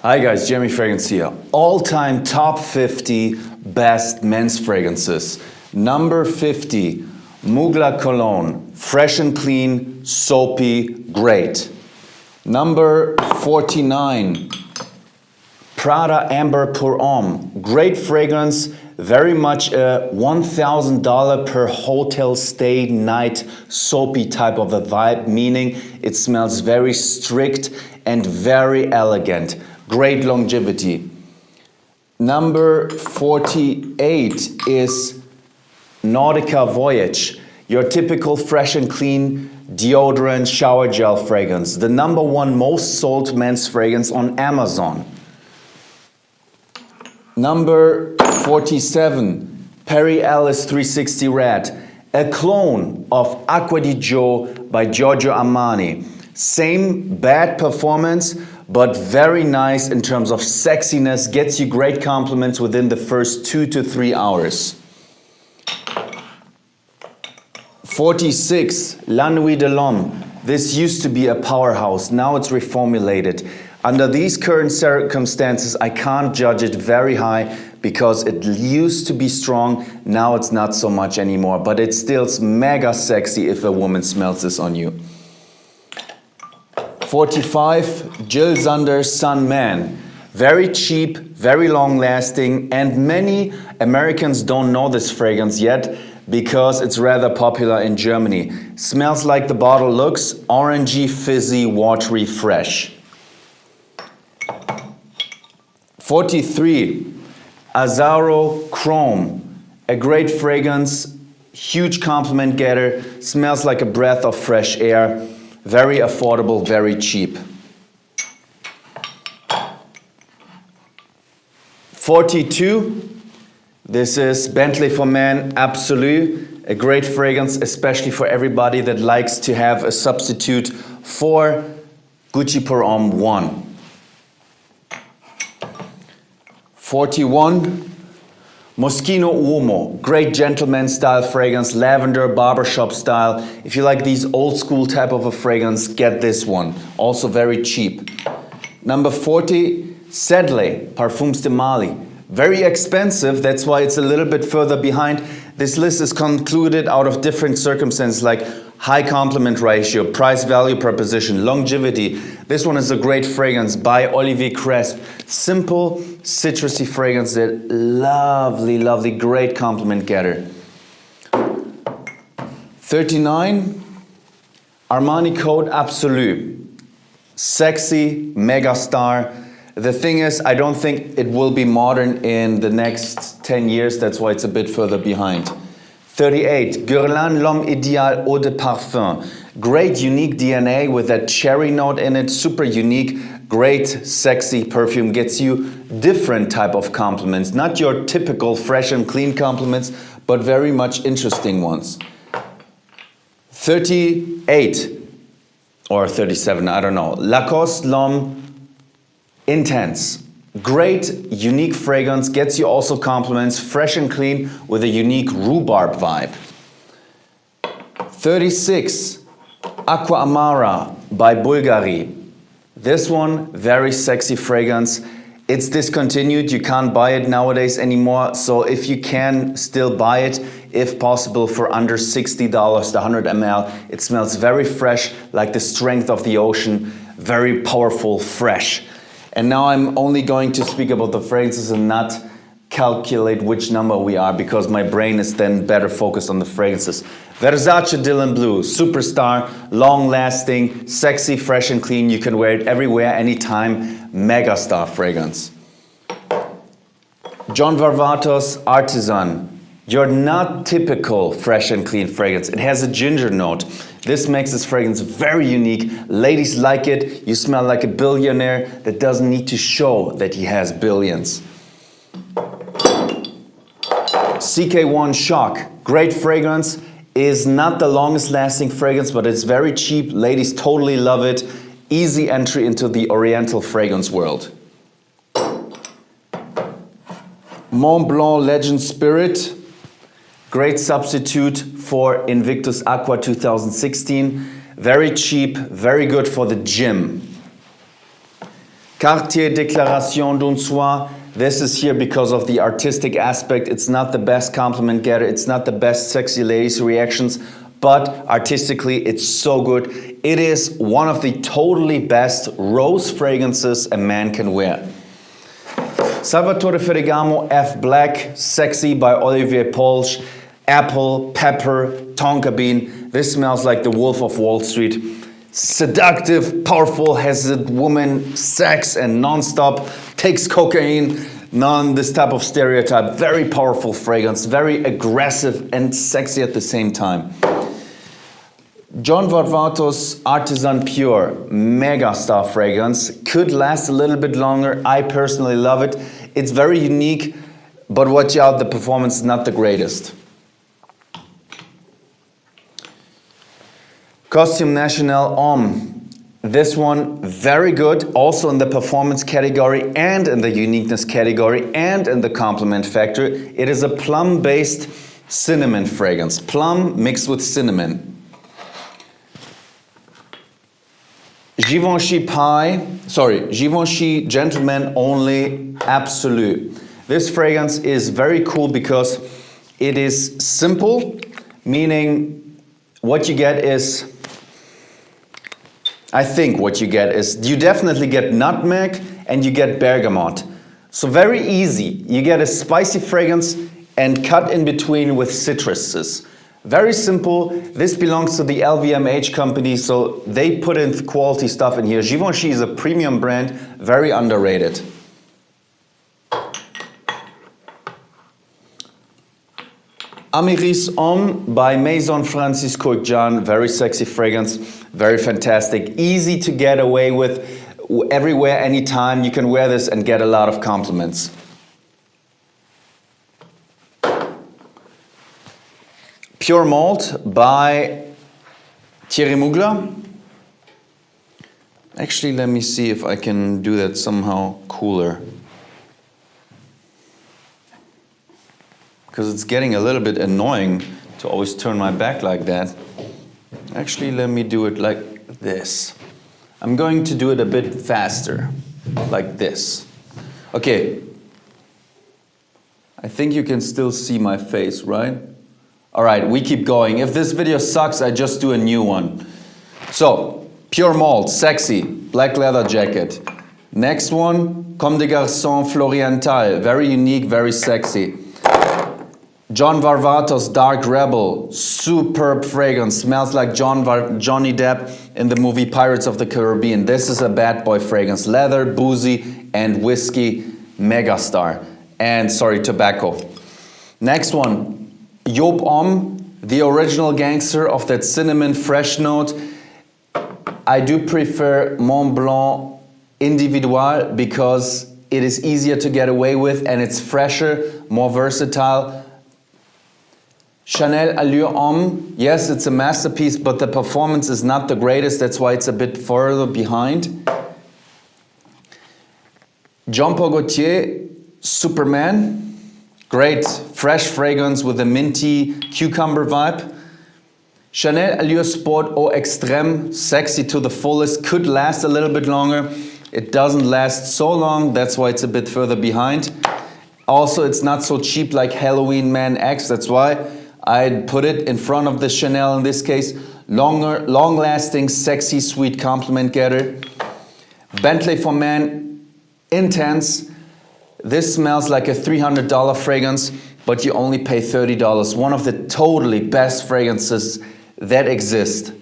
Hi guys, Jeremy Fragrance here. All-time top 50 best men's fragrances. Number 50, Mugler Cologne. Fresh and clean, soapy, great. Number 49, Prada Amber Pour Homme. Great fragrance, very much a $1,000 per hotel stay night soapy type of a vibe, meaning it smells very strict and very elegant. Great longevity. Number 48 is Nautica Voyage, your typical fresh and clean deodorant shower gel fragrance. The number one most sold men's fragrance on Amazon. Number 47, Perry Ellis 360 Red, a clone of Aqua di Gio by Giorgio Armani. Same bad performance, but very nice in terms of sexiness, gets you great compliments within the first 2 to 3 hours. 46, La Nuit De Long. This used to be a powerhouse, now it's reformulated. Under these current circumstances, I can't judge it very high because it used to be strong, now it's not so much anymore, but it still's mega sexy if a woman smells this on you. 45, Jill Sander Sun Man. Very cheap, very long lasting, and many Americans don't know this fragrance yet because it's rather popular in Germany. Smells like the bottle looks, orangey, fizzy, watery, fresh. 43, Azzaro Chrome. A great fragrance, huge compliment getter, smells like a breath of fresh air. Very affordable, very cheap. 42, this is Bentley for Men Absolu, a great fragrance, especially for everybody that likes to have a substitute for Gucci Pour Homme 1. 41, Moschino Uomo, great gentleman style fragrance, lavender, barbershop style. If you like these old school type of a fragrance, get this one. Also very cheap. Number 40, Sedley, Parfums de Mali. Very expensive, that's why it's a little bit further behind. This list is concluded out of different circumstances like high compliment ratio, price-value proposition, longevity. This one is a great fragrance by Olivier Cresp. Simple, citrusy fragrance that lovely, lovely, great compliment getter. 39, Armani Code Absolu. Sexy, mega star. The thing is, I don't think it will be modern in the next 10 years, that's why it's a bit further behind. 38, Guerlain L'Homme Idéal Eau de Parfum. Great unique DNA with that cherry note in it, super unique, great sexy perfume, gets you different type of compliments. Not your typical fresh and clean compliments, but very much interesting ones. 38, or 37, I don't know. Lacoste L'Homme Intense. Great, unique fragrance, gets you also compliments, fresh and clean with a unique rhubarb vibe. 36, Aqua Amara by Bulgari. This one, very sexy fragrance. It's discontinued, you can't buy it nowadays anymore, so if you can still buy it, if possible for under $60, the 100 ml. It smells very fresh, like the strength of the ocean, very powerful, fresh. And now I'm only going to speak about the fragrances and not calculate which number we are because my brain is then better focused on the fragrances. Versace Dylan Blue, superstar, long-lasting, sexy, fresh and clean. You can wear it everywhere, anytime. Mega star fragrance. John Varvatos Artisan. Your not typical fresh and clean fragrance. It has a ginger note. This makes this fragrance very unique. Ladies like it. You smell like a billionaire that doesn't need to show that he has billions. CK1 Shock. Great fragrance. Is not the longest lasting fragrance, but it's very cheap. Ladies totally love it. Easy entry into the Oriental fragrance world. Mont Blanc Legend Spirit. Great substitute for Invictus Aqua 2016. Very cheap, very good for the gym. Cartier Declaration d'un Soir. This is here because of the artistic aspect. It's not the best compliment getter. It's not the best sexy ladies reactions, but artistically it's so good. It is one of the totally best rose fragrances a man can wear. Salvatore Ferragamo F Black, Sexy by Olivier Polch. Apple, pepper, tonka bean. This smells like the Wolf of Wall Street. Seductive, powerful, has a woman sex and non-stop, takes cocaine, this type of stereotype. Very powerful fragrance, very aggressive and sexy at the same time. John Varvatos Artisan Pure, mega star fragrance. Could last a little bit longer. I personally love it. It's very unique, but watch out, the performance is not the greatest. Costume National Homme. This one, very good, also in the performance category and in the uniqueness category and in the compliment factor. It is a plum-based cinnamon fragrance. Plum mixed with cinnamon. Givenchy Gentleman Only Absolute. This fragrance is very cool because it is simple, meaning what you get is, I think what you get is, you definitely get nutmeg and you get bergamot. So very easy. You get a spicy fragrance and cut in between with citruses. Very simple. This belongs to the LVMH company, so they put in quality stuff in here. Givenchy is a premium brand, very underrated. Amiris Homme by Maison Francis Kurkdjian, very sexy fragrance, very fantastic, easy to get away with, everywhere, anytime. You can wear this and get a lot of compliments. Pure Malt by Thierry Mugler. Actually, let me see if I can do that somehow cooler. Because it's getting a little bit annoying to always turn my back like that. Actually, let me do it like this. I'm going to do it a bit faster, like this. Okay. I think you can still see my face, right? All right, we keep going. If this video sucks, I just do a new one. So, Pure Malt, sexy, black leather jacket. Next one, Comme des Garçons Floriental, very unique, very sexy. John Varvatos Dark Rebel, superb fragrance, smells like Johnny Depp in the movie Pirates of the Caribbean. This is a bad boy fragrance, leather, boozy, and whiskey, megastar. And sorry, tobacco. Next one, Job Homme, the original gangster of that cinnamon fresh note. I do prefer Mont Blanc Individual because it is easier to get away with and it's fresher, more versatile. Chanel Allure Homme, yes, it's a masterpiece, but the performance is not the greatest. That's why it's a bit further behind. Jean Paul Gaultier, Superman. Great, fresh fragrance with a minty cucumber vibe. Chanel Allure Sport Eau Extrême, sexy to the fullest, could last a little bit longer. It doesn't last so long, that's why it's a bit further behind. Also, it's not so cheap like Halloween Man X, that's why I'd put it in front of the Chanel in this case. Long-lasting, sexy, sweet compliment getter. Bentley for Men, intense. This smells like a $300 fragrance, but you only pay $30. One of the totally best fragrances that exist.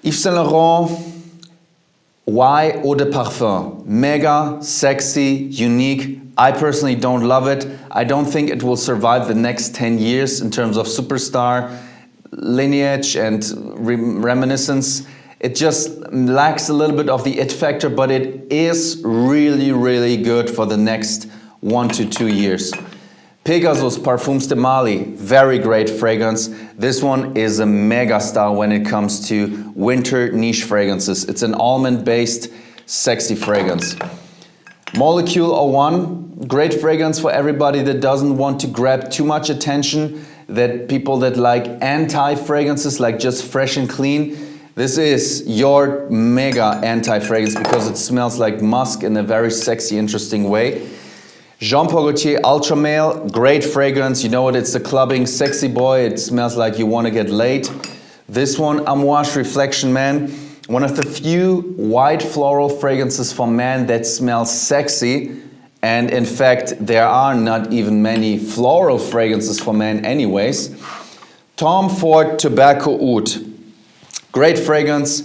Yves Saint Laurent Y Eau de Parfum. Mega, sexy, unique. I personally don't love it. I don't think it will survive the next 10 years in terms of superstar lineage and reminiscence. It just lacks a little bit of the it factor, but it is really, really good for the next 1 to 2 years. Pegasus Parfums de Mali, very great fragrance. This one is a mega star when it comes to winter niche fragrances. It's an almond-based, sexy fragrance. Molecule 01, great fragrance for everybody that doesn't want to grab too much attention, that people that like anti-fragrances, like just fresh and clean. This is your mega anti-fragrance because it smells like musk in a very sexy, interesting way. Jean Paul Gaultier Ultra Male, great fragrance. You know what? It's a clubbing sexy boy. It smells like you want to get laid. This one, Amouage Reflection Man, one of the few white floral fragrances for men that smells sexy. And in fact, there are not even many floral fragrances for men anyways. Tom Ford Tobacco Oud, great fragrance.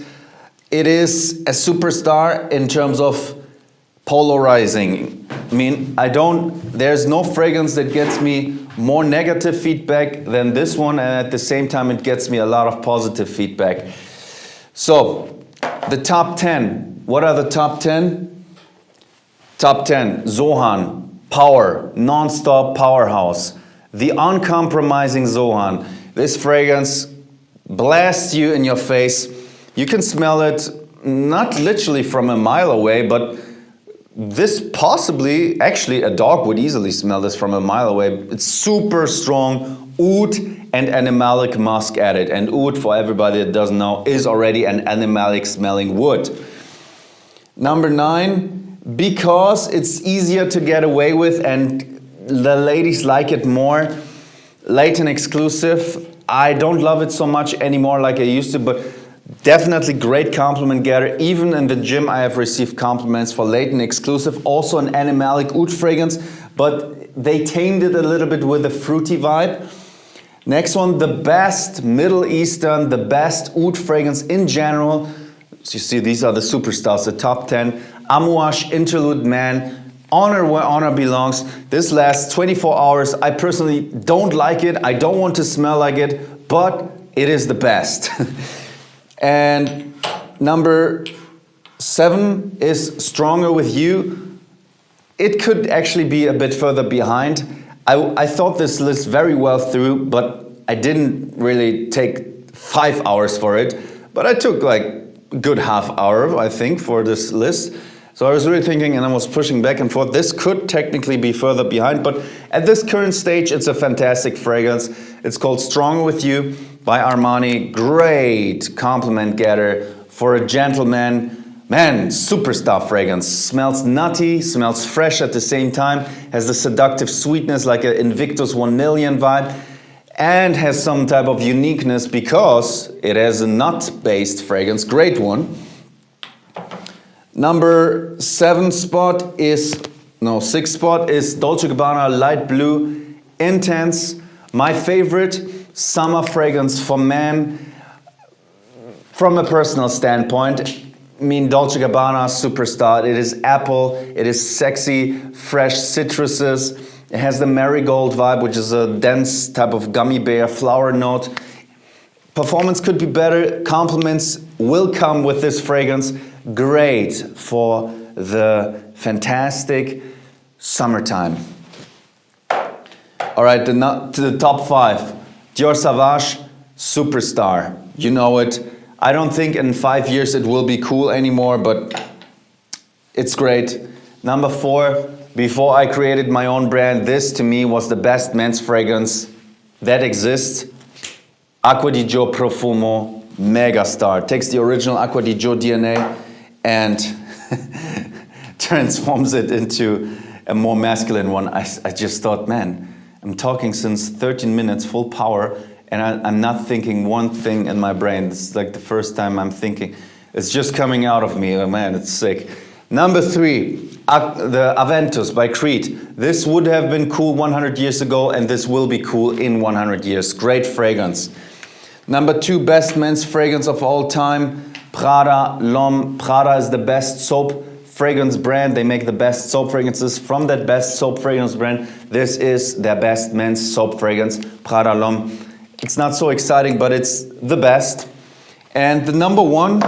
It is a superstar in terms of polarizing. I mean, there's no fragrance that gets me more negative feedback than this one, and at the same time it gets me a lot of positive feedback. So, the top 10. What are the top 10? Top 10, Zohan, Power, non-stop powerhouse. The uncompromising Zohan. This fragrance blasts you in your face. You can smell it not literally from a mile away, but this possibly, actually a dog would easily smell this from a mile away. It's super strong oud and animalic musk added. And oud, for everybody that doesn't know, is already an animalic smelling wood. Number 9, because it's easier to get away with and the ladies like it more, Latent Exclusive. I don't love it so much anymore like I used to, but definitely great compliment getter. Even in the gym I have received compliments for Latent Exclusive. Also an animalic oud fragrance, but they tamed it a little bit with a fruity vibe. Next one, the best Middle Eastern, the best oud fragrance in general. So you see, these are the superstars, the top 10. Amouage Interlude Man, honor where honor belongs. This lasts 24 hours. I personally don't like it. I don't want to smell like it, but it is the best. And number 7 is Stronger With You. It could actually be a bit further behind. I thought this list very well through, but I didn't really take 5 hours for it. But I took like a good half hour, I think, for this list. So I was really thinking, and I was pushing back and forth. This could technically be further behind, but at this current stage, it's a fantastic fragrance. It's called Stronger With You by Armani. Great compliment getter for a gentleman. Man, superstar fragrance. Smells nutty, smells fresh at the same time, has the seductive sweetness like an Invictus 1 million vibe, and has some type of uniqueness because it has a nut-based fragrance. Great one. Number 6 spot is Dolce Gabbana Light Blue Intense. My favorite summer fragrance for men from a personal standpoint. I mean, Dolce Gabbana superstar. It is apple, it is sexy, fresh citruses. It has the marigold vibe, which is a dense type of gummy bear flower note. Performance could be better. Compliments will come with this fragrance. Great for the fantastic summertime. All right, to the top 5. Dior Sauvage, superstar. You know it. I don't think in 5 years it will be cool anymore, but it's great. Number 4, before I created my own brand, this to me was the best men's fragrance that exists. Acqua di Gio Profumo, megastar. Takes the original Acqua di Gio DNA and transforms it into a more masculine one. I just thought, man, I'm talking since 13 minutes, full power, and I'm not thinking one thing in my brain. It's like the first time I'm thinking. It's just coming out of me. Oh man, it's sick. Number 3, the Aventus by Creed. This would have been cool 100 years ago, and this will be cool in 100 years. Great fragrance. Number 2, best men's fragrance of all time, Prada L'Homme. Prada is the best soap fragrance brand. They make the best soap fragrances from that best soap fragrance brand. This is their best men's soap fragrance, Prada L'Homme. It's not so exciting, but it's the best. And the number 1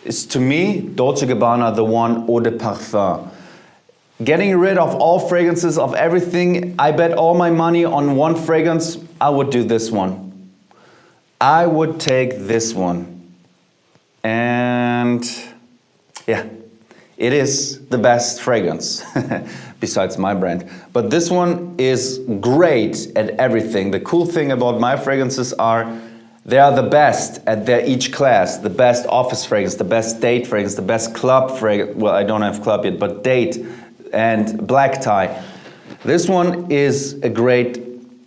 is, to me, Dolce Gabbana, the one Eau de Parfum. Getting rid of all fragrances, of everything. I bet all my money on one fragrance. I would do this one. I would take this one. And yeah, it is the best fragrance besides my brand. But this one is great at everything. The cool thing about my fragrances are They are the best at their each class. The best office fragrance, the best date fragrance, the best club fragrance. Well, I don't have club yet, but date and black tie. This one is a great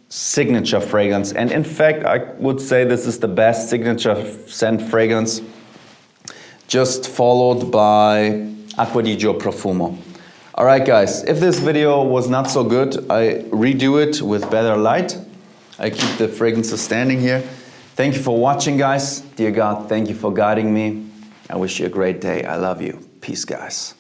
signature fragrance. And in fact, I would say this is the best signature scent fragrance, just followed by Aqua di Gio Profumo. All right, guys, if this video was not so good, I redo it with better light. I keep the fragrances standing here. Thank you for watching, guys. Dear God, thank you for guiding me. I wish you a great day. I love you. Peace, guys.